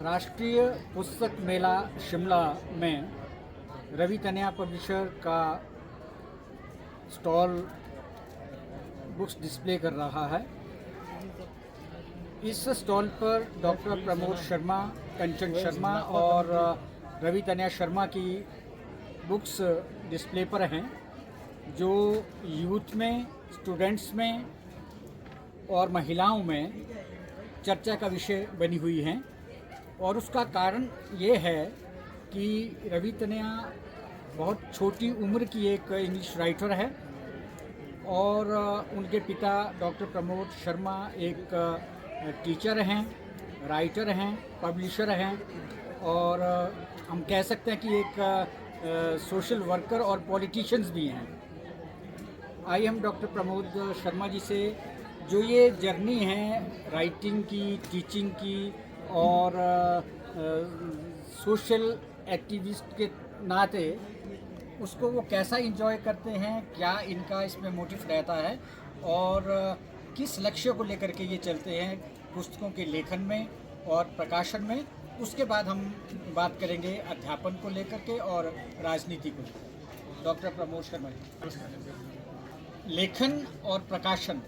राष्ट्रीय पुस्तक मेला शिमला में रवि तनया पब्लिशर का स्टॉल बुक्स डिस्प्ले कर रहा है। इस स्टॉल पर डॉक्टर प्रमोद शर्मा, कंचन शर्मा और रवि तनया शर्मा की बुक्स डिस्प्ले पर हैं, जो यूथ में, स्टूडेंट्स में और महिलाओं में चर्चा का विषय बनी हुई हैं। और उसका कारण ये है कि रवि तनया बहुत छोटी उम्र की एक इंग्लिश राइटर है और उनके पिता डॉक्टर प्रमोद शर्मा एक टीचर हैं, राइटर हैं, पब्लिशर हैं और हम कह सकते हैं कि एक सोशल वर्कर और पॉलिटिशियंस भी हैं। आइए हम डॉक्टर प्रमोद शर्मा जी से जो ये जर्नी है राइटिंग की, टीचिंग की और सोशल एक्टिविस्ट के नाते उसको वो कैसा एंजॉय करते हैं, क्या इनका इसमें मोटिव रहता है और किस लक्ष्य को लेकर के ये चलते हैं पुस्तकों के लेखन में और प्रकाशन में। उसके बाद हम बात करेंगे अध्यापन को लेकर के और राजनीति को लेकर। डॉक्टर प्रमोद शर्मा जी, लेखन और प्रकाशन,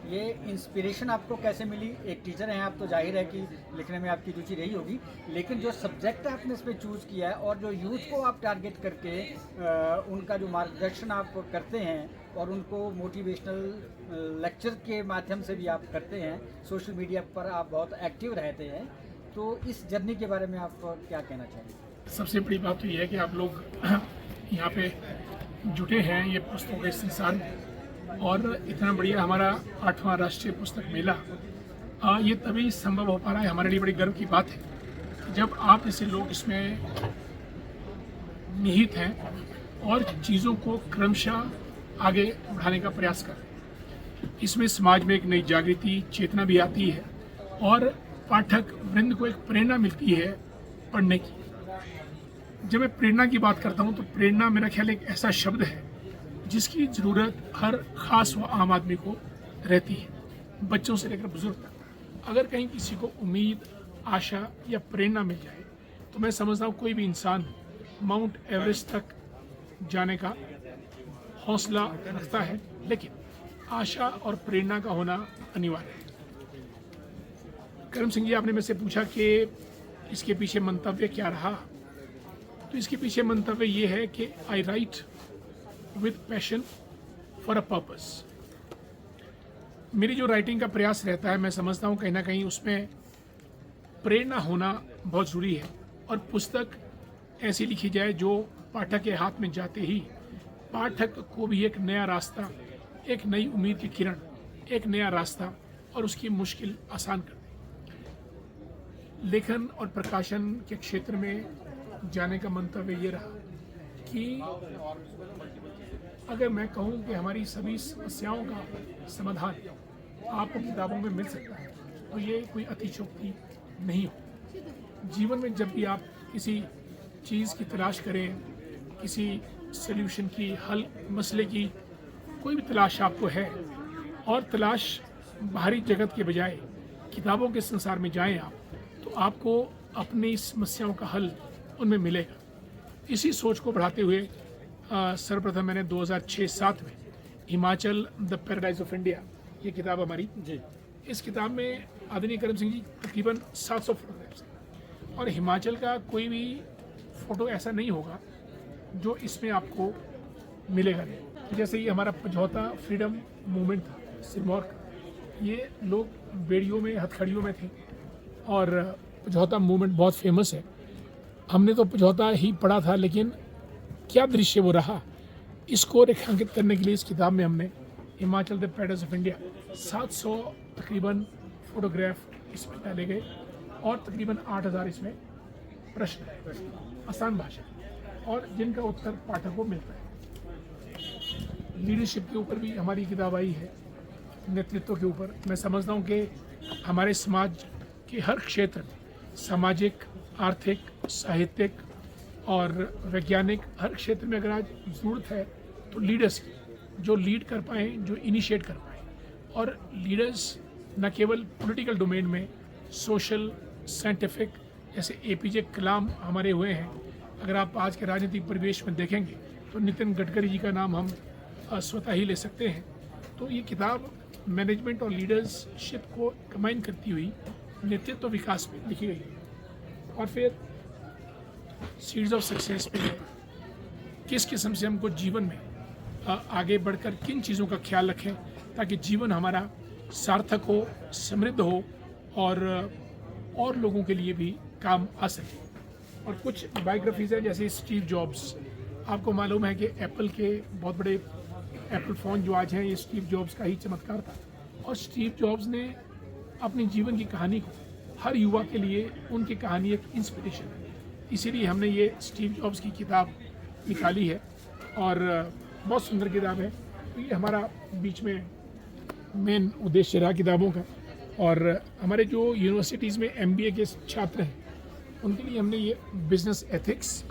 ये इंस्पिरेशन आपको कैसे मिली? एक टीचर हैं आप, तो जाहिर है कि लिखने में आपकी रुचि रही होगी, लेकिन जो सब्जेक्ट आपने इसमें चूज़ किया है और जो यूथ को आप टारगेट करके उनका जो मार्गदर्शन आप करते हैं और उनको मोटिवेशनल लेक्चर के माध्यम से भी आप करते हैं, सोशल मीडिया पर आप बहुत एक्टिव रहते हैं, तो इस जर्नी के बारे में आप क्या कहना चाहेंगे? सबसे बड़ी बात तो ये है कि आप लोग यहाँ पे जुटे हैं ये पुस्तकों के संसार में, और इतना बढ़िया हमारा 8वां राष्ट्रीय पुस्तक मेला ये तभी संभव हो पा रहा है। हमारे लिए बड़ी गर्व की बात है कि जब आप जैसे लोग इसमें निहित हैं और चीज़ों को क्रमशः आगे बढ़ाने का प्रयास कर रहे हैं। इसमें समाज में एक नई जागृति, चेतना भी आती है और पाठक वृंद को एक प्रेरणा मिलती है पढ़ने की। जब मैं प्रेरणा की बात करता हूँ तो प्रेरणा मेरा ख्याल एक ऐसा शब्द है जिसकी ज़रूरत हर ख़ास व आम आदमी को रहती है, बच्चों से लेकर बुजुर्ग तक। अगर कहीं किसी को उम्मीद, आशा या प्रेरणा मिल जाए तो मैं समझता हूँ कोई भी इंसान माउंट एवरेस्ट तक जाने का हौसला रखता है, लेकिन आशा और प्रेरणा का होना अनिवार्य है। करम सिंह जी, आपने मेरे से पूछा कि इसके पीछे मंतव्य क्या रहा, तो इसके पीछे मंतव्य ये है कि I write with passion for a purpose. मेरी जो राइटिंग का प्रयास रहता है, मैं समझता हूँ कहीं ना कहीं उसमें प्रेरणा होना बहुत ज़रूरी है और पुस्तक ऐसी लिखी जाए जो पाठक के हाथ में जाते ही पाठक को भी एक नया रास्ता, एक नई उम्मीद की किरण, एक नया रास्ता और उसकी मुश्किल आसान कर दे। लेखन और प्रकाशन के क्षेत्र में जाने का मंतव्य ये रहा कि अगर मैं कहूँ कि हमारी सभी समस्याओं का समाधान आपको किताबों में मिल सकता है तो ये कोई अतिशयोक्ति नहीं हो। जीवन में जब भी आप किसी चीज़ की तलाश करें, किसी सल्यूशन की, हल मसले की कोई भी तलाश आपको है और तलाश बाहरी जगत के बजाय किताबों के संसार में जाएं आप, तो आपको अपनी समस्याओं का हल उनमें मिलेगा। इसी सोच को बढ़ाते हुए सर्वप्रथम मैंने 2006-07 में Himachal the paradise of India, ये किताब हमारी जी, इस किताब में आदरणीय करम सिंह जी तकरीबन 700 फोटोग्राफ्स हैं और हिमाचल का कोई भी फ़ोटो ऐसा नहीं होगा जो इसमें आपको मिलेगा नहीं। जैसे ये हमारा पझौता फ्रीडम मूवमेंट था सिरमौर का, ये लोग बेड़ियों में, हथकड़ियों में थे और पझौता मूवमेंट बहुत फेमस है। हमने तो पझौता ही पढ़ा था, लेकिन क्या दृश्य वो रहा, इसको रेखांकित करने के लिए इस किताब में हमने Himachal the paradise of India 700 तकरीबन फोटोग्राफ इसमें डाले गए और तकरीबन 8000 इसमें प्रश्न है, आसान भाषा, और जिनका उत्तर पाठक को मिलता है। लीडरशिप के ऊपर भी हमारी किताब आई है, नेतृत्व के ऊपर। मैं समझता हूँ कि हमारे समाज के हर क्षेत्र में, सामाजिक, आर्थिक, साहित्यिक और वैज्ञानिक, हर क्षेत्र में अगर आज ज़रूरत है तो लीडर्स की, जो लीड कर पाएँ, जो इनिशिएट कर पाएँ। और लीडर्स न केवल पॉलिटिकल डोमेन में, सोशल साइंटिफिक, जैसे एपीजे कलाम हमारे हुए हैं। अगर आप आज के राजनीतिक परिवेश में देखेंगे तो नितिन गडकरी जी का नाम हम स्वतः ही ले सकते हैं। तो ये किताब मैनेजमेंट और लीडरशिप को कंबाइन करती हुई नेतृत्व विकास में लिखी गई है। और फिर सीड्स ऑफ सक्सेस पे किस किस्म से हमको जीवन में आगे बढ़कर किन चीज़ों का ख्याल रखें ताकि जीवन हमारा सार्थक हो, समृद्ध हो और लोगों के लिए भी काम आ सके। और कुछ बायोग्राफीज हैं, जैसे स्टीव जॉब्स। आपको मालूम है कि एप्पल के बहुत बड़े एप्पल फ़ोन जो आज हैं ये स्टीव जॉब्स का ही चमत्कार था। और स्टीव जॉब्स ने अपनी जीवन की कहानी को हर युवा के लिए, उनकी कहानी एक इंस्पिरेशन है। इसीलिए हमने ये स्टीव जॉब्स की किताब निकाली है और बहुत सुंदर किताब है। तो ये हमारा बीच में मेन उद्देश्य रहा किताबों का। और हमारे जो यूनिवर्सिटीज़ में MBA के छात्र हैं उनके लिए हमने ये बिजनेस एथिक्स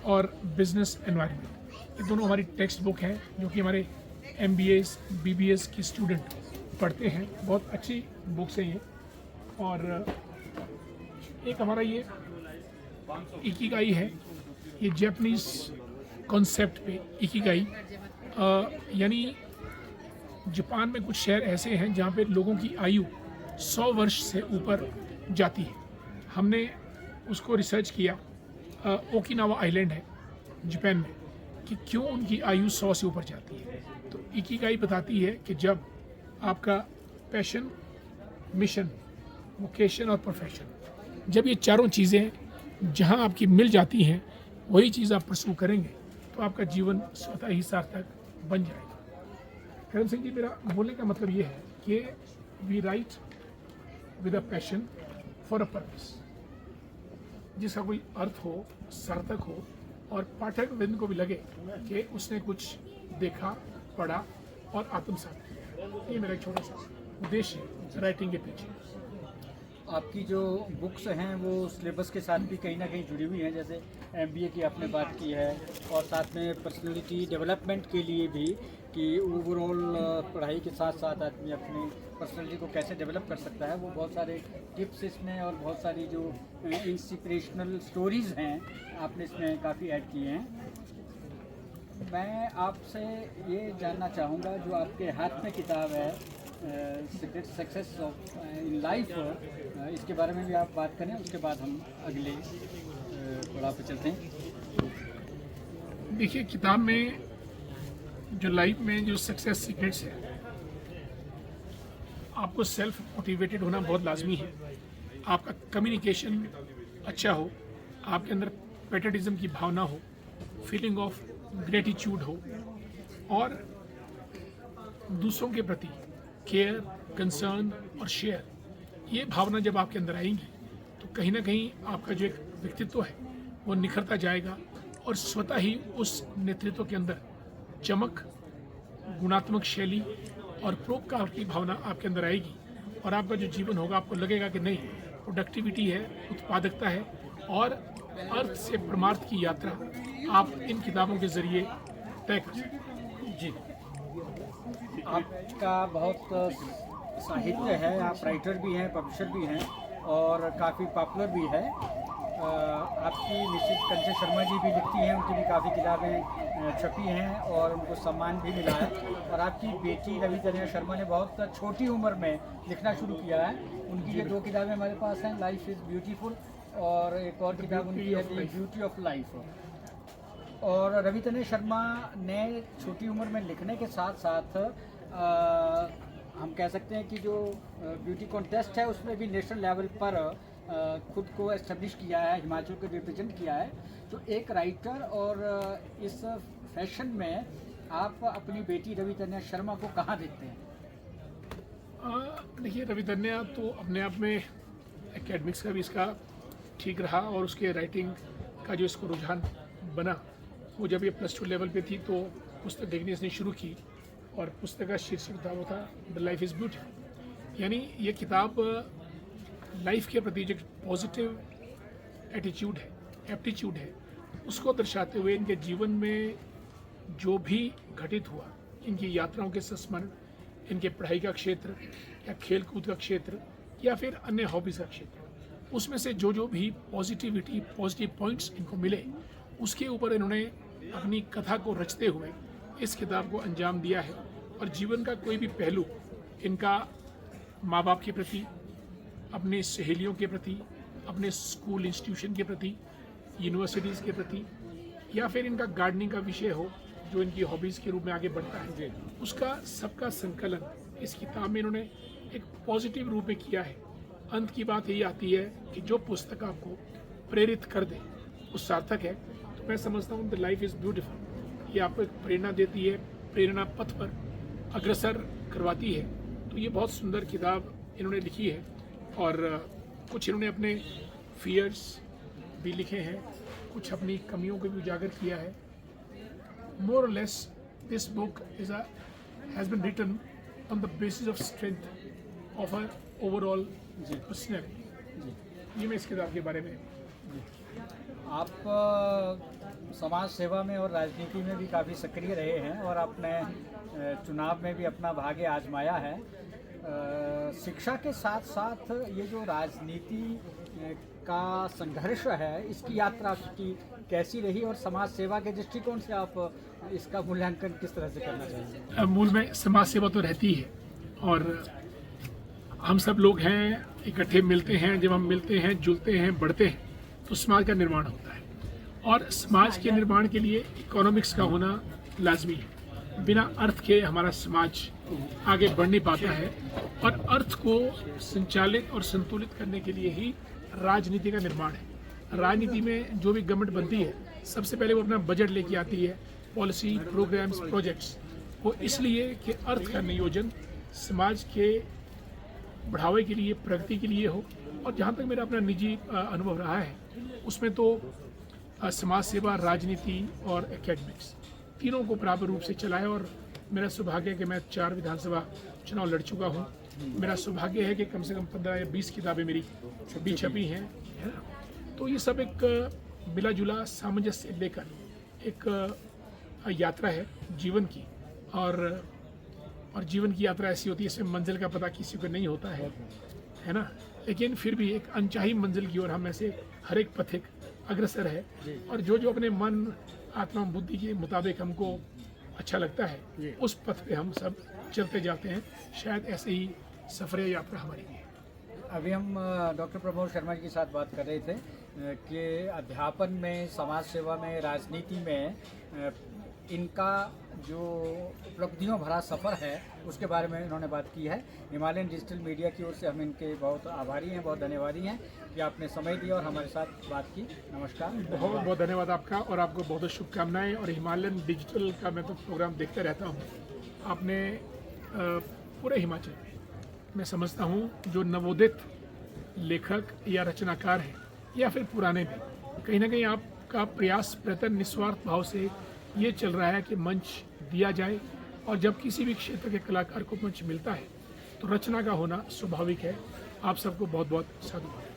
और बिजनेस एनवायरनमेंट, ये दोनों हमारी टेक्स्ट बुक हैं जो कि हमारे MBAs BBAs की स्टूडेंट पढ़ते हैं। बहुत अच्छी बुक्स हैं ये। और एक हमारा ये इकिगाई है, ये जापानीज कॉन्सेप्ट पे इकिगाई, यानी जापान में कुछ शहर ऐसे हैं जहाँ पे लोगों की आयु 100 वर्ष से ऊपर जाती है। हमने उसको रिसर्च किया, ओकिनावा आइलैंड है जापान में, कि क्यों उनकी आयु 100 से ऊपर जाती है। तो इकिगाई बताती है कि जब आपका पैशन, मिशन, वोकेशन और प्रोफेशन, जब ये चारों चीज़ें जहाँ आपकी मिल जाती हैं वही चीज़ आप परस्यू करेंगे तो आपका जीवन स्वतः ही सार्थक बन जाएगा। करम सिंह जी, मेरा बोलने का मतलब ये है कि we write with a passion for a purpose, जिसका कोई अर्थ हो, सार्थक हो और पाठक वृंद को भी लगे कि उसने कुछ देखा, पढ़ा और आत्मसात किया। ये मेरा एक छोटा सा उद्देश्य है राइटिंग के पीछे। आपकी जो बुक्स हैं वो सिलेबस के साथ भी कहीं ना कहीं जुड़ी हुई हैं, जैसे MBA की आपने बात की है और साथ में पर्सनालिटी डेवलपमेंट के लिए भी, कि ओवरऑल पढ़ाई के साथ साथ आदमी अपनी पर्सनालिटी को कैसे डेवलप कर सकता है, वो बहुत सारे टिप्स इसमें और बहुत सारी जो इंस्पिरेशनल स्टोरीज़ हैं आपने इसमें काफ़ी ऐड किए हैं। मैं आपसे ये जानना चाहूँगा, जो आपके हाथ में किताब है secret success of in life, इसके बारे में भी आप बात करें, उसके बाद हम अगले पड़ाव पे चलते हैं। देखिए, किताब में जो लाइफ में जो सक्सेस सीक्रेट्स है, आपको सेल्फ मोटिवेटेड होना बहुत लाजमी है। आपका कम्युनिकेशन अच्छा हो, आपके अंदर पैट्रियटिज्म की भावना हो, फीलिंग ऑफ ग्रेटिट्यूड हो और दूसरों के प्रति केयर, कंसर्न और शेयर, ये भावना जब आपके अंदर आएंगी तो कहीं ना कहीं आपका जो एक व्यक्तित्व है वो निखरता जाएगा और स्वतः ही उस नेतृत्व के अंदर चमक, गुणात्मक शैली और परोपकार की भावना आपके अंदर आएगी और आपका जो जीवन होगा, आपको लगेगा कि नहीं, प्रोडक्टिविटी है, उत्पादकता है और अर्थ से परमार्थ की यात्रा आप इन किताबों के जरिए तय कर सकते। जी, आपका बहुत साहित्य है, आप राइटर भी हैं, पब्लिशर भी हैं और काफ़ी पॉपुलर भी है। आपकी मिसेज कंचन शर्मा जी भी लिखती हैं, उनकी भी काफ़ी किताबें छपी हैं और उनको सम्मान भी मिला है। और आपकी बेटी रवि तनया शर्मा ने बहुत छोटी उम्र में लिखना शुरू किया है। उनकी ये 2 किताबें हमारे पास हैं, लाइफ इज़ ब्यूटीफुल और एक और किताब उनकी है ब्यूटी ऑफ लाइफ। और रवि तनया शर्मा ने छोटी उम्र में लिखने के साथ साथ हम कह सकते हैं कि जो ब्यूटी कॉन्टेस्ट है उसमें भी नेशनल लेवल पर खुद को एस्टेब्लिश किया है, हिमाचल को रिप्रेजेंट किया है। तो एक राइटर और इस फैशन में आप अपनी बेटी रवि तनया शर्मा को कहाँ देखते हैं? देखिए, रवि तनया तो अपने आप में एकेडमिक्स का भी इसका ठीक रहा और उसके राइटिंग का जो इसको रुझान बना, वो जब ये +2 लेवल पे थी तो पुस्तक लिखनी इसने शुरू की और पुस्तक का शीर्षक था, वो था द लाइफ इज़ ब्यूटीफुल। यानी ये किताब लाइफ के प्रति जो पॉजिटिव एटीट्यूड है, एप्टीट्यूड है, उसको दर्शाते हुए इनके जीवन में जो भी घटित हुआ, इनकी यात्राओं के संस्मरण, इनके पढ़ाई का क्षेत्र या खेल कूद का क्षेत्र या फिर अन्य हॉबीज़ का क्षेत्र, उसमें से जो जो भी पॉजिटिव पॉइंट्स इनको मिले, उसके ऊपर इन्होंने अपनी कथा को रचते हुए इस किताब को अंजाम दिया है। और जीवन का कोई भी पहलू इनका माँ बाप के प्रति, अपने सहेलियों के प्रति, अपने स्कूल इंस्टीट्यूशन के प्रति, यूनिवर्सिटीज़ के प्रति, या फिर इनका गार्डनिंग का विषय हो जो इनकी हॉबीज़ के रूप में आगे बढ़ता है, उसका सबका संकलन इस किताब में इन्होंने एक पॉजिटिव रूप में किया है। अंत की बात यही आती है कि जो पुस्तक आपको प्रेरित कर दे वो सार्थक है। तो मैं समझता हूँ द लाइफ इज़ ब्यूटीफुल, ये आपको एक प्रेरणा देती है, प्रेरणा पथ पर अग्रसर करवाती है। तो ये बहुत सुंदर किताब इन्होंने लिखी है। और कुछ इन्होंने अपने फियर्स भी लिखे हैं, कुछ अपनी कमियों को भी उजागर किया है। मोर और less this book has been written on the basis of strength of her overall personality. ये मैं इस किताब के बारे में। आप समाज सेवा में और राजनीति में भी काफ़ी सक्रिय रहे हैं और आपने चुनाव में भी अपना भाग्य आजमाया है। शिक्षा के साथ साथ ये जो राजनीति का संघर्ष है, इसकी यात्रा की कैसी रही और समाज सेवा के दृष्टिकोण से आप इसका मूल्यांकन किस तरह से करना चाहिए? मूल में समाज सेवा तो रहती है और हम सब लोग हैं, इकट्ठे मिलते हैं। जब हम मिलते हैं, जुलते हैं, बढ़ते हैं तो समाज का निर्माण होता है। और समाज के निर्माण के लिए इकोनॉमिक्स का होना लाजमी है। बिना अर्थ के हमारा समाज आगे बढ़ नहीं पाता है। और अर्थ को संचालित और संतुलित करने के लिए ही राजनीति का निर्माण है। राजनीति में जो भी गवर्नमेंट बनती है, सबसे पहले वो अपना बजट लेके आती है, पॉलिसी, प्रोग्राम्स, प्रोजेक्ट्स। वो इसलिए कि अर्थ का नियोजन समाज के बढ़ावे के लिए, प्रगति के लिए हो। और जहाँ तक मेरा अपना निजी अनुभव रहा है, उसमें तो समाज सेवा, राजनीति और एकेडमिक्स तीनों को बराबर रूप से चलाया। और मेरा सौभाग्य है कि मैं 4 विधानसभा चुनाव लड़ चुका हूँ। मेरा सौभाग्य है कि कम से कम 15 या 20 किताबें मेरी छपी हैं, है ना। तो ये सब एक मिला जुला सामंजस्य लेकर एक यात्रा है जीवन की। और जीवन की यात्रा ऐसी होती है, इसमें मंजिल का पता किसी को नहीं होता है ना। लेकिन फिर भी एक अनचाही मंजिल की ओर हम ऐसे हर एक पथिक अग्रसर है। और जो जो अपने मन, आत्मा, बुद्धि के मुताबिक हमको अच्छा लगता है, उस पथ पे हम सब चलते जाते हैं। शायद ऐसे ही सफर यात्रा हमारी भी है। अभी हम डॉक्टर प्रमोद शर्मा जी के साथ बात कर रहे थे कि अध्यापन में, समाज सेवा में, राजनीति में इनका जो उपलब्धियों भरा सफ़र है उसके बारे में इन्होंने बात की है। हिमालयन डिजिटल मीडिया की ओर से हम इनके बहुत आभारी हैं, बहुत धन्यवादी हैं कि आपने समय दिया और हमारे साथ बात की। नमस्कार। बहुत बहुत धन्यवाद आपका और आपको बहुत बहुत शुभकामनाएं। और हिमालयन डिजिटल का मैं तो प्रोग्राम देखता रहता हूँ। आपने पूरे हिमाचल में, मैं समझता हूँ, जो नवोदित लेखक या रचनाकार हैं या फिर पुराने भी, कहीं ना कहीं आपका प्रयास, प्रयत्न निस्वार्थ भाव से ये चल रहा है कि मंच दिया जाए। और जब किसी भी क्षेत्र के कलाकार को मंच मिलता है तो रचना का होना स्वाभाविक है। आप सबको बहुत बहुत साधुवाद।